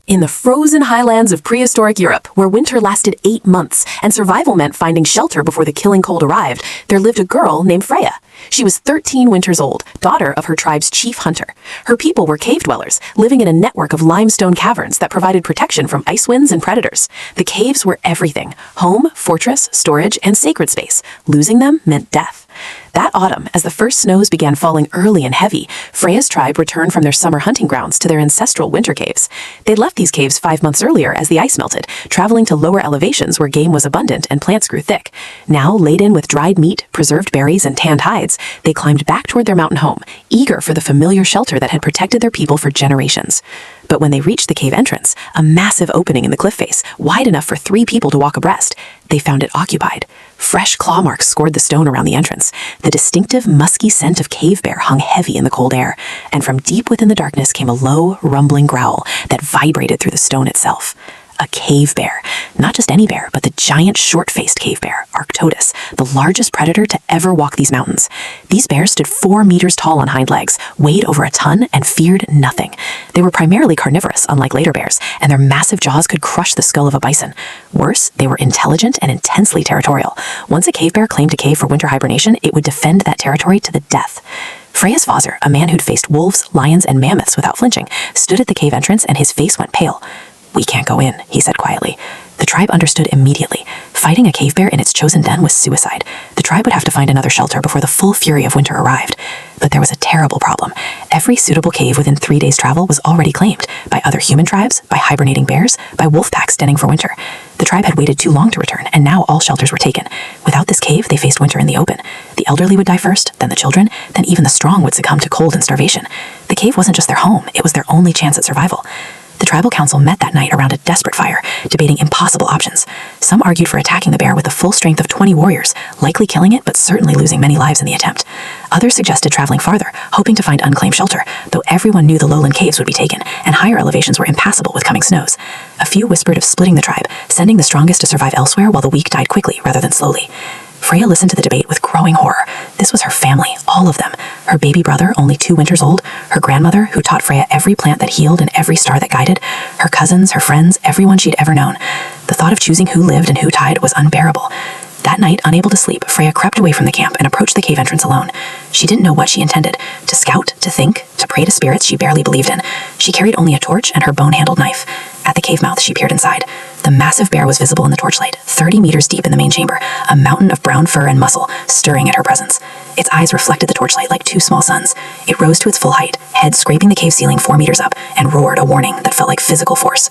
In the frozen highlands of prehistoric Europe, where winter lasted 8 months and survival meant finding shelter before the killing cold arrived, there lived a girl named Freya. She was 13 winters old, daughter of her tribe's chief hunter. Her people were cave dwellers, living in a network of limestone caverns that provided protection from ice winds and predators. The caves were everything: home, fortress, storage, and sacred space. Losing them meant death. That autumn, as the first snows began falling early and heavy, Freya's tribe returned from their summer hunting grounds to their ancestral winter caves. They'd left these caves 5 months earlier as the ice melted, traveling to lower elevations where game was abundant and plants grew thick. Now, laden with dried meat, preserved berries, and tanned hides, they climbed back toward their mountain home, eager for the familiar shelter that had protected their people for generations. But when they reached the cave entrance, a massive opening in the cliff face, wide enough for 3 people to walk abreast, they found it occupied. Fresh claw marks scored the stone around the entrance. The distinctive, musky scent of cave bear hung heavy in the cold air, and from deep within the darkness came a low, rumbling growl that vibrated through the stone itself. A cave bear. Not just any bear, but the giant short-faced cave bear, Arctodus, the largest predator to ever walk these mountains. These bears stood 4 meters tall on hind legs, weighed over a ton, and feared nothing. They were primarily carnivorous, unlike later bears, and their massive jaws could crush the skull of a bison. Worse, they were intelligent and intensely territorial. Once a cave bear claimed a cave for winter hibernation, it would defend that territory to the death. Freya's father, a man who'd faced wolves, lions, and mammoths without flinching, stood at the cave entrance and his face went pale. "We can't go in," he said quietly. The tribe understood immediately. Fighting a cave bear in its chosen den was suicide. The tribe would have to find another shelter before the full fury of winter arrived. But there was a terrible problem. Every suitable cave within 3 days' travel was already claimed, by other human tribes, by hibernating bears, by wolf packs denning for winter. The tribe had waited too long to return, and now all shelters were taken. Without this cave, they faced winter in the open. The elderly would die first, then the children, then even the strong would succumb to cold and starvation. The cave wasn't just their home, it was their only chance at survival. The tribal council met that night around a desperate fire, debating impossible options. Some argued for attacking the bear with the full strength of 20 warriors, likely killing it but certainly losing many lives in the attempt. Others suggested traveling farther, hoping to find unclaimed shelter, though everyone knew the lowland caves would be taken, and higher elevations were impassable with coming snows. A few whispered of splitting the tribe, sending the strongest to survive elsewhere while the weak died quickly rather than slowly. Freya listened to the debate with growing horror. This was her family, all of them. Her baby brother, only 2 winters old, her grandmother, who taught Freya every plant that healed and every star that guided, her cousins, her friends, everyone she'd ever known. The thought of choosing who lived and who died was unbearable. That night, unable to sleep, Freya crept away from the camp and approached the cave entrance alone. She didn't know what she intended. To scout, to think, to pray to spirits she barely believed in. She carried only a torch and her bone-handled knife. At the cave mouth, she peered inside. The massive bear was visible in the torchlight, 30 meters deep in the main chamber, a mountain of brown fur and muscle, stirring at her presence. Its eyes reflected the torchlight like 2 small suns. It rose to its full height, head scraping the cave ceiling 4 meters up, and roared a warning that felt like physical force.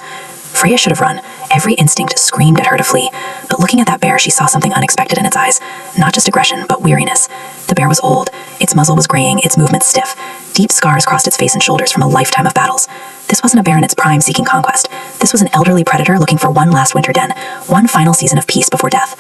Freya should have run. Every instinct screamed at her to flee. But looking at that bear, she saw something unexpected in its eyes. Not just aggression, but weariness. The bear was old. Its muzzle was graying, its movements stiff. Deep scars crossed its face and shoulders from a lifetime of battles. This wasn't a bear in its prime seeking conquest. This was an elderly predator looking for one last winter den, one final season of peace before death.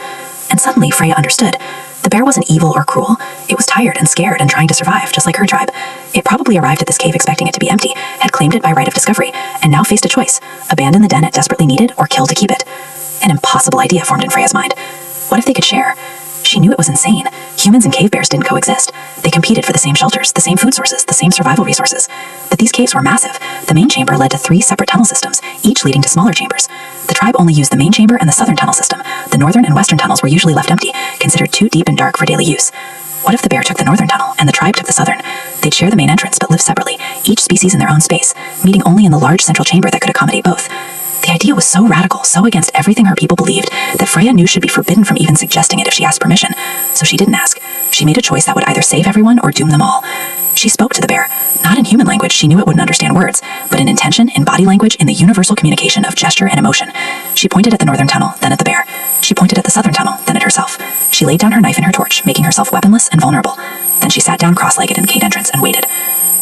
And suddenly, Freya understood. The bear wasn't evil or cruel. It was tired and scared and trying to survive, just like her tribe. It probably arrived at this cave expecting it to be empty, had claimed it by right of discovery, and now faced a choice: abandon the den it desperately needed or kill to keep it. An impossible idea formed in Freya's mind. What if they could share? She knew it was insane. Humans and cave bears didn't coexist. They competed for the same shelters, the same food sources, the same survival resources. But these caves were massive. The main chamber led to 3 separate tunnel systems, each leading to smaller chambers. The tribe only used the main chamber and the southern tunnel system. The northern and western tunnels were usually left empty, considered too deep and dark for daily use. What if the bear took the northern tunnel and the tribe took the southern? They'd share the main entrance but live separately, each species in their own space, meeting only in the large central chamber that could accommodate both. The idea was so radical, so against everything her people believed, that Freya knew should be forbidden from even suggesting it if she asked permission. So she didn't ask. She made a choice that would either save everyone or doom them all. She spoke to the bear. Not in human language, she knew it wouldn't understand words, but in intention, in body language, in the universal communication of gesture and emotion. She pointed at the northern tunnel, then at the bear. She pointed at the southern tunnel, then at herself. She laid down her knife and her torch, making herself weaponless and vulnerable. Then she sat down cross-legged in cave entrance and waited.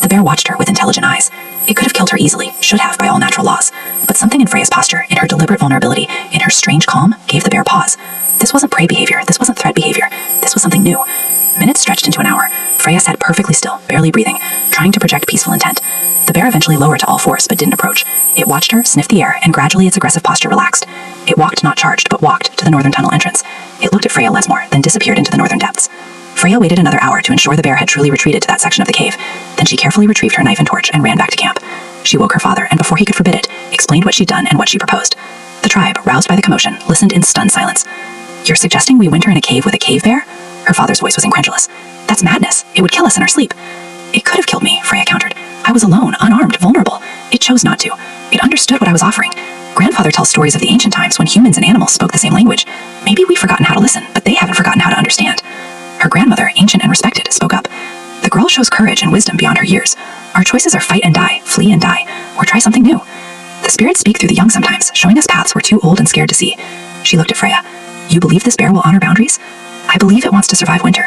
The bear watched her with intelligent eyes. It could have killed her easily, should have by all natural laws. But something in Freya's posture, in her deliberate vulnerability, in her strange calm, gave the bear pause. This wasn't prey behavior, this wasn't threat behavior. This was something new. Minutes stretched into an hour. Freya sat perfectly still, barely breathing, trying to project peaceful intent. The bear eventually lowered to all fours, but didn't approach. It watched her, sniffed the air, and gradually its aggressive posture relaxed. It walked not charged, but walked to the northern tunnel entrance. It looked at Freya Lesmore, then disappeared into the northern depths. Freya waited another hour to ensure the bear had truly retreated to that section of the cave. Then she carefully retrieved her knife and torch and ran back to camp. She woke her father, and before he could forbid it, explained what she'd done and what she proposed. The tribe, roused by the commotion, listened in stunned silence. "You're suggesting we winter in a cave with a cave bear?" Her father's voice was incredulous. "That's madness. It would kill us in our sleep." "It could have killed me," Freya countered. "I was alone, unarmed, vulnerable. It chose not to. It understood what I was offering. Grandfather tells stories of the ancient times when humans and animals spoke the same language. Maybe we've forgotten how to listen, but they haven't forgotten how to understand." Her grandmother, ancient and respected, spoke up. "The girl shows courage and wisdom beyond her years. Our choices are fight and die, flee and die, or try something new. The spirits speak through the young sometimes, showing us paths we're too old and scared to see." She looked at Freya. "You believe this bear will honor boundaries?" "I believe it wants to survive winter."